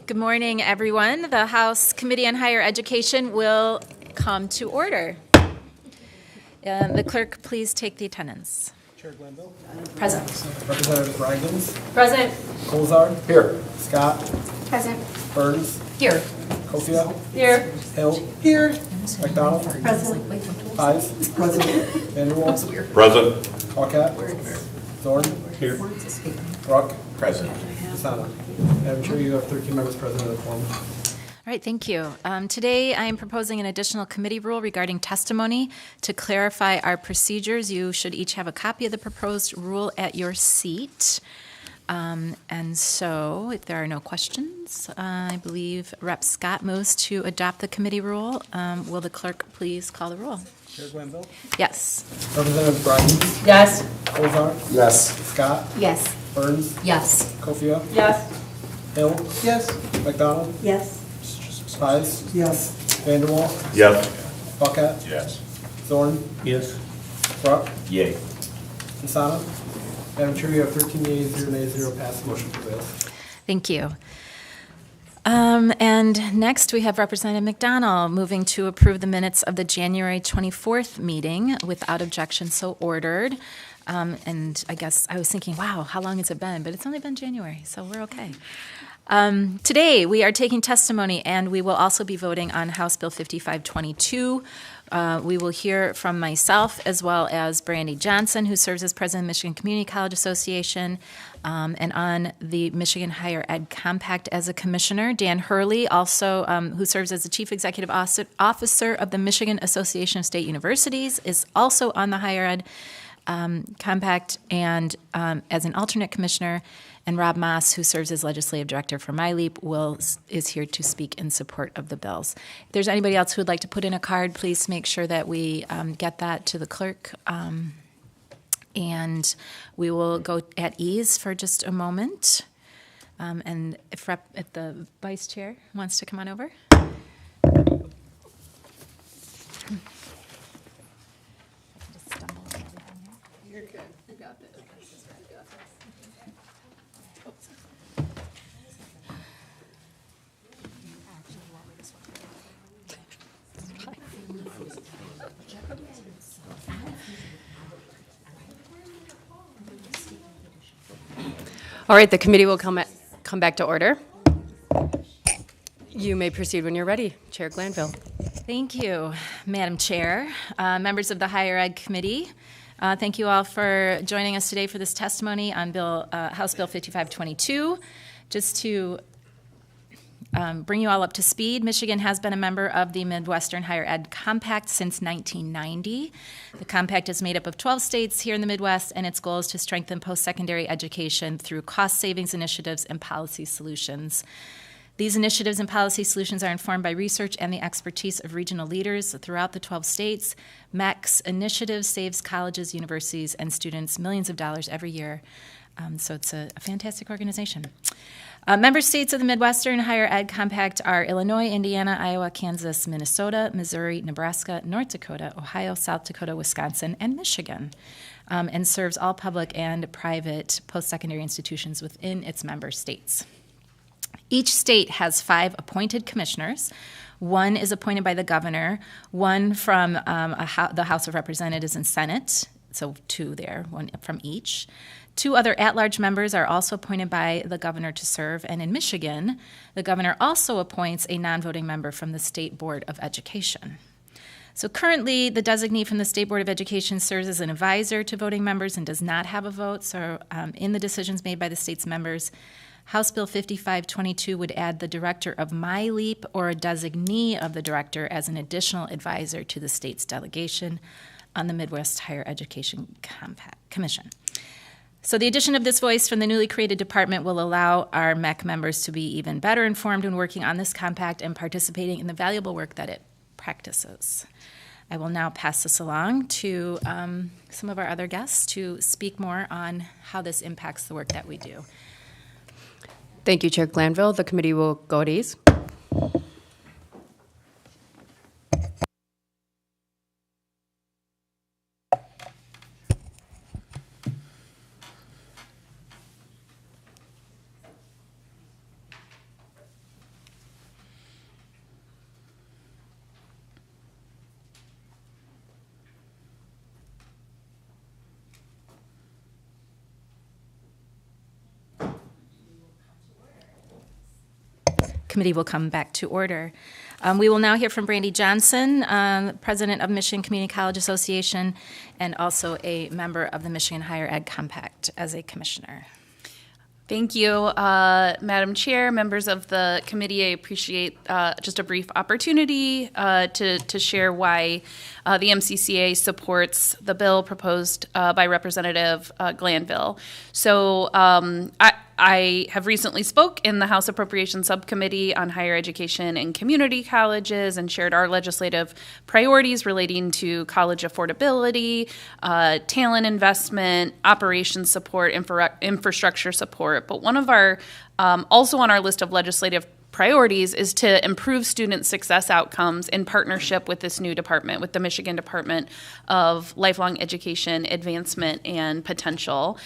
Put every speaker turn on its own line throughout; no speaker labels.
Good morning, everyone. The House Committee on Higher Education will come to order. The clerk, please take the attendance.
Chair Glanville.
Present.
Representative Rygans.
Present.
Colzar. Here. Scott.
Present.
Burns.
Here.
Kofia.
Here.
Hill. Here. McDonald.
Present.
Pies. Present. Vanderwall.
Present.
Hawkat. Zorn.
Here.
Ruck.
Present.
Asana. Madam Chair, you have 13 members present at the quorum.
All right, thank you. Today, I am proposing an additional committee rule regarding testimony to clarify our procedures. You should each have a copy of the proposed rule at your seat. And so, if there are no questions, I believe Rep. Scott moves to adopt the committee rule. Will the clerk please call the roll?
Chair Glanville.
Yes.
Representative Rygans.
Yes.
Colzar.
Yes.
Scott.
Yes.
Burns.
Yes.
Kofia.
Yes.
Hill. Yes. McDonald.
Yes.
Pies. Yes. Vanderwall.
Yes.
Hawkat.
Yes.
Zorn.
Yes.
Ruck.
Yay.
Asana. Madam Chair, you have 13 yeas, 0 nays, 0 pass. Motion prevails.
Thank you. And next, we have Representative McDonald moving to approve the minutes of the January 24th meeting without objection, so ordered. And I guess I was thinking, wow, how long has it been? But it's only been January, so we're okay. Today, we are taking testimony, and we will also be voting on House Bill 5522. We will hear from myself as well as Brandy Johnson, who serves as president of Michigan Community College Association, and on the Michigan Higher Ed Compact as a commissioner. Dan Hurley, also who serves as the chief executive officer of the Michigan Association of State Universities, is also on the Higher Ed Compact and as an alternate commissioner. And Rob Moss, who serves as legislative director for MyLeap, is here to speak in support of the bills. If there's anybody else who would like to put in a card, please make sure that we get that to the clerk. And we will go at ease for just a moment. And if the vice chair wants to come on over.
You're good. You got this.
All right, the committee will come back to order. You may proceed when you're ready, Chair Glanville.
Thank you, Madam Chair. Members of the Higher Ed Committee, thank you all for joining us today for this testimony on House Bill 5522. Just to bring you all up to speed, Michigan has been a member of the Midwestern Higher Ed Compact since 1990. The compact is made up of 12 states here in the Midwest, and its goal is to strengthen post-secondary education through cost savings initiatives and policy solutions. These initiatives and policy solutions are informed by research and the expertise of regional leaders throughout the 12 states. MEC's initiative saves colleges, universities, and students millions of dollars every year. So it's a fantastic organization. Member states of the Midwestern Higher Ed Compact are Illinois, Indiana, Iowa, Kansas, Minnesota, Missouri, Nebraska, North Dakota, Ohio, South Dakota, Wisconsin, and Michigan, and serves all public and private post-secondary institutions within its member states. Each state has 5 appointed commissioners. One is appointed by the governor, one from the House of Representatives and Senate, so 2 there, 1 from each. 2 other at-large members are also appointed by the governor to serve, and in Michigan, the governor also appoints a non-voting member from the State Board of Education. So currently, the designee from the State Board of Education serves as an advisor to voting members and does not have a vote, so in the decisions made by the state's members, House Bill 5522 would add the director of MyLeap or a designee of the director as an additional advisor to the state's delegation on the Midwest Higher Education Commission. So the addition of this voice from the newly created department will allow our MEC members to be even better informed when working on this compact and participating in the valuable work that it practices. I will now pass this along to some of our other guests to speak more on how this impacts the work that we do.
Thank you, Chair Glanville. The committee will go at ease.
committee will come back to order. We will now hear from Brandy Johnson, president of Michigan Community College Association, and also a member of the Michigan Higher Ed Compact as a commissioner.
Thank you, Madam Chair, members of the committee. I appreciate just a brief opportunity to share why the MCCA supports the bill proposed by Representative Glanville. So I have recently spoke in the House Appropriations Subcommittee on Higher Education and Community Colleges and shared our legislative priorities relating to college affordability, talent investment, operations support, infrastructure support. But one of our, also on our list of legislative priorities is to improve student success outcomes in partnership with this new department, with the Michigan Department of Lifelong Education, Advancement, and Potential.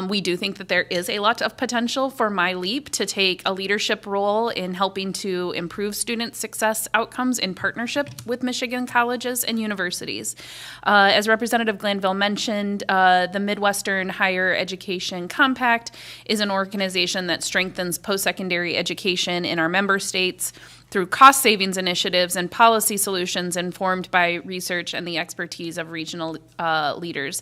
We do think that there is a lot of potential for MyLeap to take a leadership role in helping to improve student success outcomes in partnership with Michigan colleges and universities. As Representative Glanville mentioned, the Midwestern Higher Education Compact is an organization that strengthens post-secondary education in our member states through cost savings initiatives and policy solutions informed by research and the expertise of regional leaders.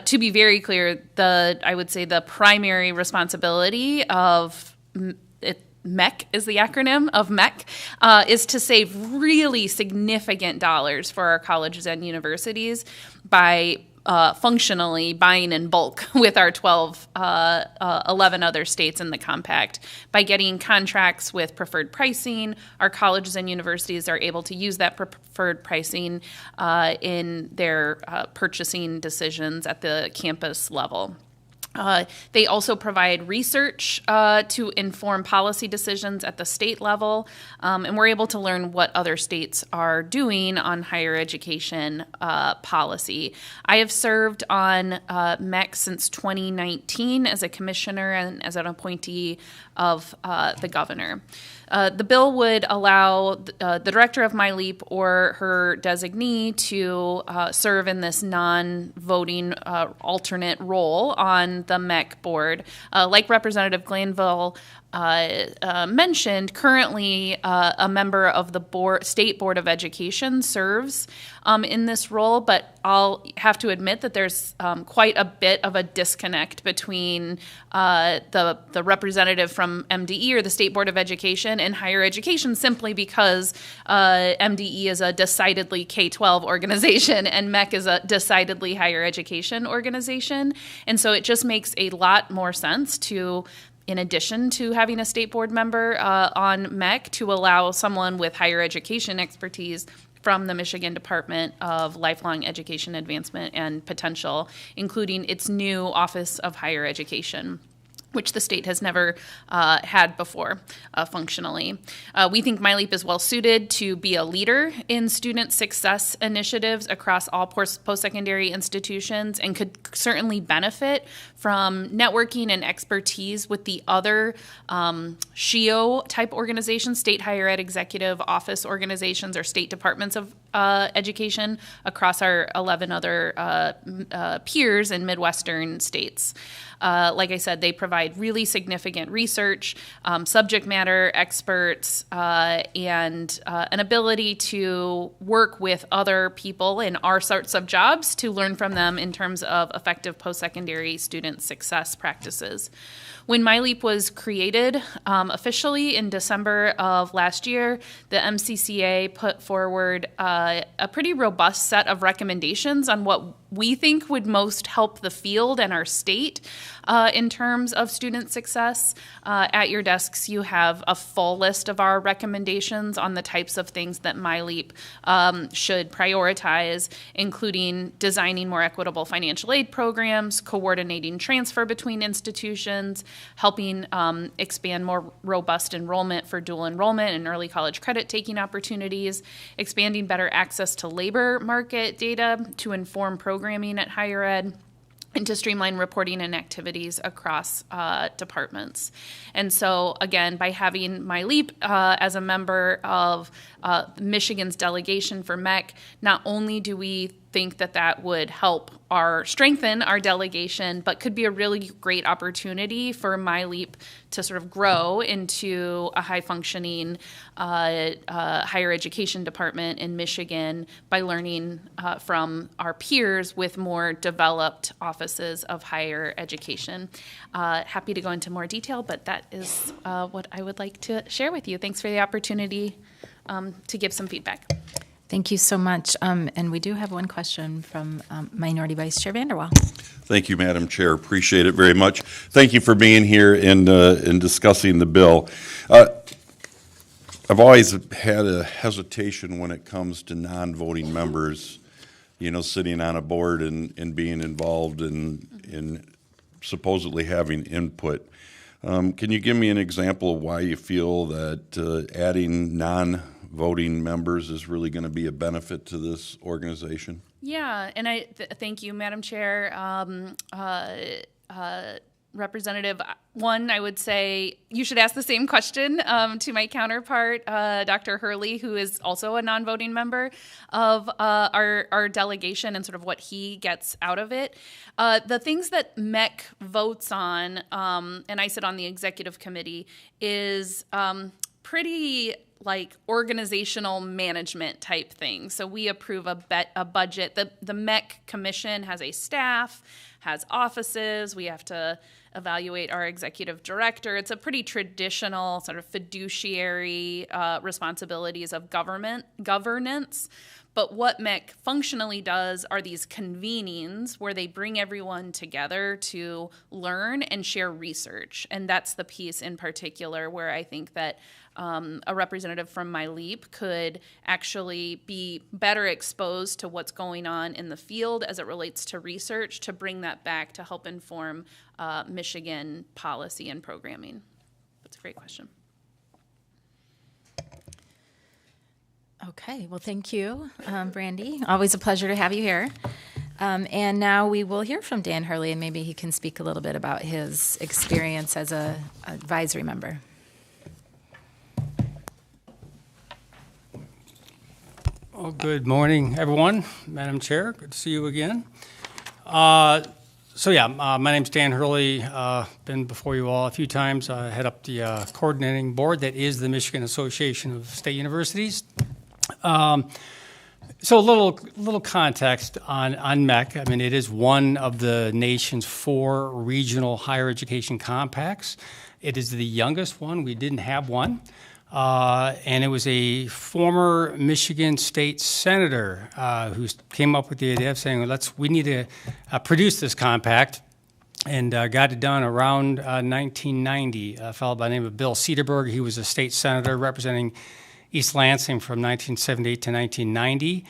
To be very clear, I would say the primary responsibility of MEC is the acronym of MEC, is to save really significant dollars for our colleges and universities by functionally buying in bulk with our 11 other states in the compact. By getting contracts with preferred pricing, our colleges and universities are able to use that preferred pricing in their purchasing decisions at the campus level. They also provide research to inform policy decisions at the state level, and we're able to learn what other states are doing on higher education policy. I have served on MEC since 2019 as a commissioner and as an appointee of the governor. The bill would allow the director of MyLeap or her designee to serve in this non-voting alternate role on the MEC board. Like Representative Glanville mentioned, currently a member of the State Board of Education serves in this role, but I'll have to admit that there's quite a bit of a disconnect between the representative from MDE or the State Board of Education and higher education, simply because MDE is a decidedly K-12 organization and MEC is a decidedly higher education organization. And so it just makes a lot more sense to, in addition to having a state board member on MEC, to allow someone with higher education expertise from the Michigan Department of Lifelong Education, Advancement, and Potential, including its new Office of Higher Education, which the state has never had before functionally. We think MyLeap is well suited to be a leader in student success initiatives across all post-secondary institutions and could certainly benefit from networking and expertise with the other SHIO-type organizations, State Higher Ed Executive Office organizations or state departments of education across our 11 other peers in Midwestern states. Like I said, they provide really significant research, subject matter experts, and an ability to work with other people in our sorts of jobs to learn from them in terms of effective post-secondary student success practices. When MyLeap was created officially in December of last year, the MCCA put forward a pretty robust set of recommendations on what we think would most help the field and our state in terms of student success. At your desks, you have a full list of our recommendations on the types of things that MyLeap should prioritize, including designing more equitable financial aid programs, coordinating transfer between institutions, helping expand more robust enrollment for dual enrollment and early college credit taking opportunities, expanding better access to labor market data to inform programming at higher ed, and to streamline reporting and activities across departments. And so, again, by having MyLeap as a member of Michigan's delegation for MEC, not only do we think that that would help strengthen our delegation, but could be a really great opportunity for MyLeap to sort of grow into a high-functioning higher education department in Michigan by learning from our peers with more developed offices of higher education. Happy to go into more detail, but that is what I would like to share with you. Thanks for the opportunity to give some feedback.
Thank you so much. And we do have one question from Minority Vice Chair Vanderwall.
Thank you, Madam Chair. Appreciate it very much. Thank you for being here and discussing the bill. I've always had a hesitation when it comes to non-voting members, sitting on a board and being involved in supposedly having input. Can you give me an example of why you feel that adding non-voting members is really going to be a benefit to this organization?
Yeah, and I thank you, Madam Chair. Representative, one, I would say you should ask the same question to my counterpart, Dr. Hurley, who is also a non-voting member of our delegation and sort of what he gets out of it. The things that MEC votes on, and I sit on the executive committee, is pretty like organizational management type thing. So we approve a budget. The MEC commission has a staff, has offices. We have to evaluate our executive director. It's a pretty traditional sort of fiduciary responsibilities of governance. But what MEC functionally does are these convenings where they bring everyone together to learn and share research. And that's the piece in particular where I think that a representative from MyLeap could actually be better exposed to what's going on in the field as it relates to research to bring that back to help inform Michigan policy and programming. That's a great question.
Okay, well, thank you, Brandy. Always a pleasure to have you here. And now we will hear from Dan Hurley, and maybe he can speak a little bit about his experience as an advisory member.
Well, good morning, everyone. Madam Chair, good to see you again. My name's Dan Hurley. Been before you all a few times. I head up the coordinating board that is the Michigan Association of State Universities. So a little context on MEC. I mean, it is one of the nation's 4 regional higher education compacts. It is the youngest one. We didn't have one. And it was a former Michigan state senator who came up with the idea of saying, we need to produce this compact, and got it done around 1990. A fellow by the name of Bill Cederberg. He was a state senator representing East Lansing from 1978 to 1990.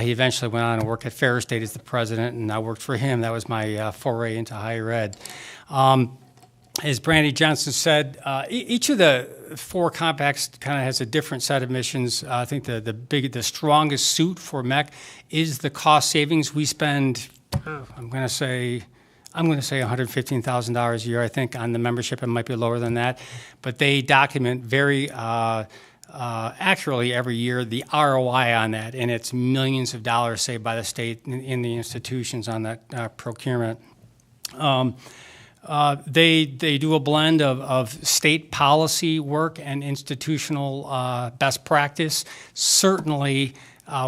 He eventually went on to work at Ferris State as the president, and I worked for him. That was my foray into higher ed. As Brandy Johnson said, each of the 4 compacts kind of has a different set of missions. I think the strongest suit for MEC is the cost savings. We spend, I'm going to say $115,000 a year, I think, on the membership. It might be lower than that, but they document very accurately every year the ROI on that, and it's millions of dollars saved by the state in the institutions on that procurement. They do a blend of state policy work and institutional best practice. Certainly,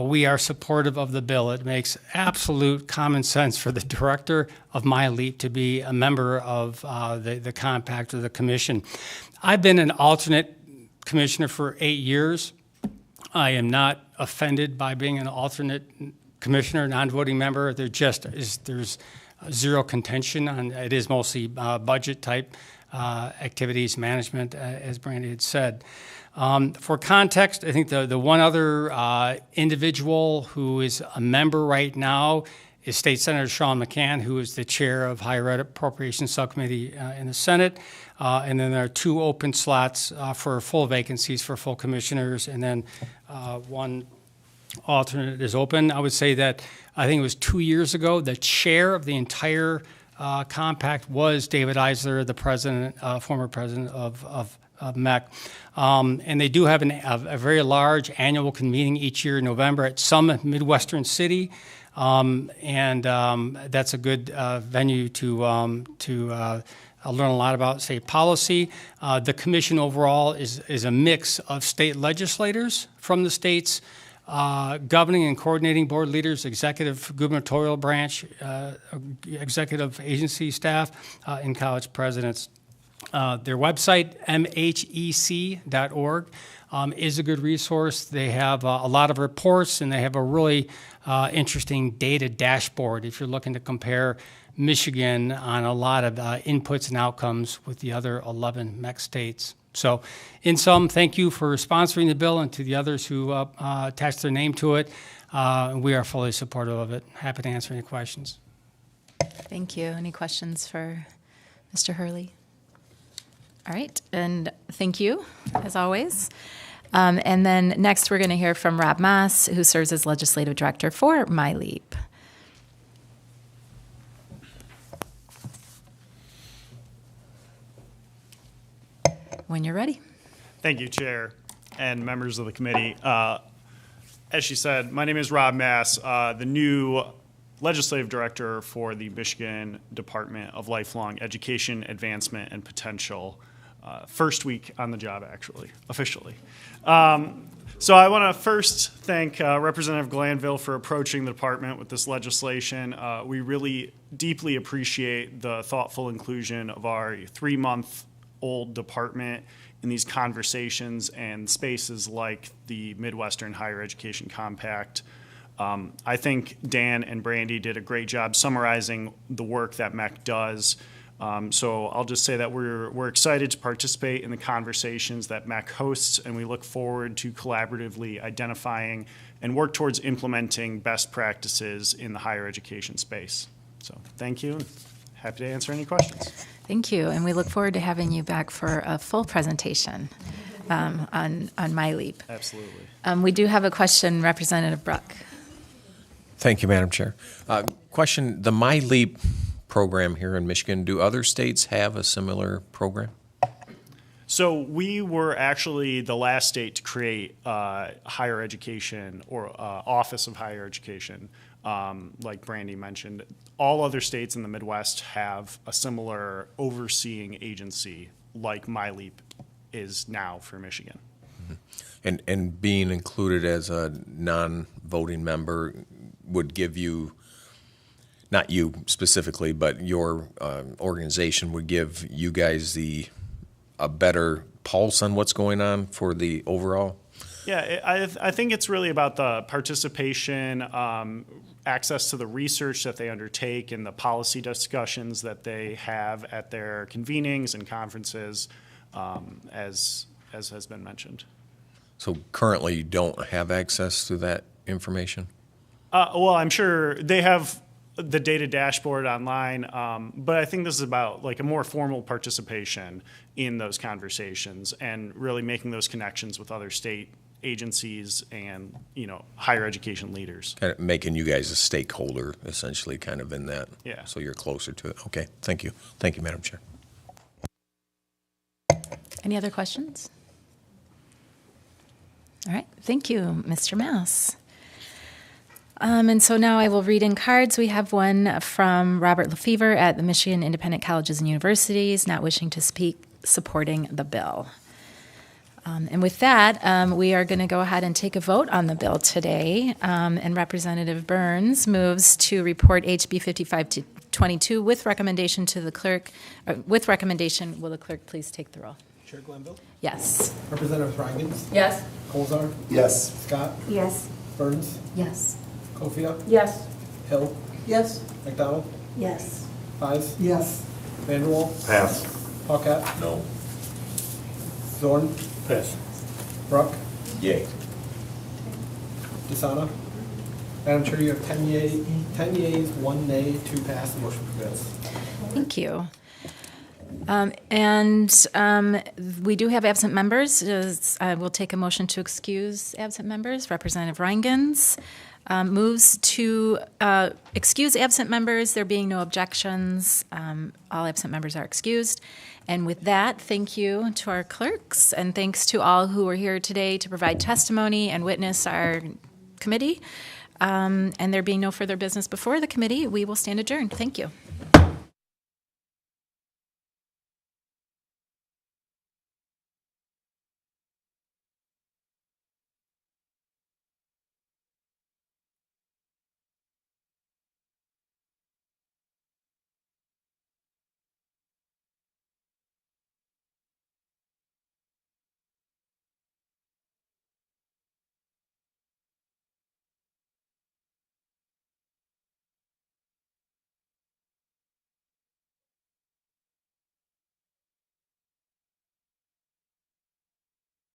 we are supportive of the bill. It makes absolute common sense for the director of MyLeap to be a member of the compact or the commission. I've been an alternate commissioner for 8 years. I am not offended by being an alternate commissioner, non-voting member. There's zero contention on it. Is mostly budget type activities management, as Brandy had said. For context, I think the one other individual who is a member right now is State Senator Sean McCann, who is the chair of Higher Ed Appropriations Subcommittee in the Senate. And then there are 2 open slots for full vacancies for full commissioners, and then one alternate is open. I would say that I think it was 2 years ago, the chair of the entire compact was David Eisler, the president, former president of MEC. And they do have a very large annual convening each year in November at Summit, Midwestern City. And that's a good venue to learn a lot about state policy. The commission overall is a mix of state legislators from the states, governing and coordinating board leaders, executive gubernatorial branch, executive agency staff, and college presidents. Their website, mhec.org, is a good resource. They have a lot of reports, and they have a really interesting data dashboard if you're looking to compare Michigan on a lot of inputs and outcomes with the other 11 MEC states. So in sum, thank you for sponsoring the bill, and to the others who attached their name to it. We are fully supportive of it. Happy to answer any questions.
Thank you. Any questions for Mr. Hurley? All right, and thank you, as always. And then next, we're going to hear from Rob Maas, who serves as Legislative Director for MyLeap. When you're ready.
Thank you, Chair and members of the committee. As she said, my name is Rob Maas, the new Legislative Director for the Michigan Department of Lifelong Education, Advancement, and Potential. First week on the job, actually, officially. So I want to first thank Representative Glanville for approaching the department with this legislation. We really deeply appreciate the thoughtful inclusion of our 3-month-old department in these conversations and spaces like the Midwestern Higher Education Compact. I think Dan and Brandy did a great job summarizing the work that MEC does. So I'll just say that we're excited to participate in the conversations that MEC hosts, and we look forward to collaboratively identifying and work towards implementing best practices in the higher education space. So thank you, and happy to answer any questions.
Thank you, and we look forward to having you back for a full presentation on MyLeap.
Absolutely.
We do have a question, Representative Bruck.
Thank you, Madam Chair. Question, the MyLeap program here in Michigan, do other states have a similar program?
So we were actually the last state to create higher education or Office of Higher Education, like Brandy mentioned. All other states in the Midwest have a similar overseeing agency like MyLeap is now for Michigan.
Mm-hmm. And being included as a non-voting member would give you, not you specifically, but your organization would give you guys a better pulse on what's going on for the overall?
Yeah, I think it's really about the participation, access to the research that they undertake, and the policy discussions that they have at their convenings and conferences, as has been mentioned.
So currently you don't have access to that information?
Well, I'm sure they have the data dashboard online, but I think this is about like a more formal participation in those conversations and really making those connections with other state agencies and, higher education leaders.
Kind of making you guys a stakeholder, essentially, kind of in that.
Yeah.
So you're closer to it. Okay, thank you. Thank you, Madam Chair.
Any other questions? All right, thank you, Mr. Maas. And so now I will read in cards. We have one from Robert Lefevre at the Michigan Independent Colleges and Universities, not wishing to speak, supporting the bill. And with that, we are going to go ahead and take a vote on the bill today. And Representative Burns moves to report HB 5522 with recommendation to the clerk. With recommendation, will the clerk please take the roll?
Chair Glanville?
Yes.
Representative Reingens?
Yes.
Colzar?
Yes.
Scott?
Yes.
Burns?
Yes.
Kofia?
Yes.
Hill?
Yes.
McDonald?
Yes.
Pies?
Yes.
Vanderwall?
Pass.
Paquette?
No.
Zorn?
Pass.
Bruck?
Yay.
Desana? Madam Chair, you have 10 yeas, 1 nay, 2 pass, the motion prevails.
Thank you. And we do have absent members. I will take a motion to excuse absent members. Representative Reingens, moves to excuse absent members. There being no objections, all absent members are excused. And with that, thank you to our clerks, and thanks to all who were here today to provide testimony and witness our committee. And there being no further business before the committee, we will stand adjourned. Thank you.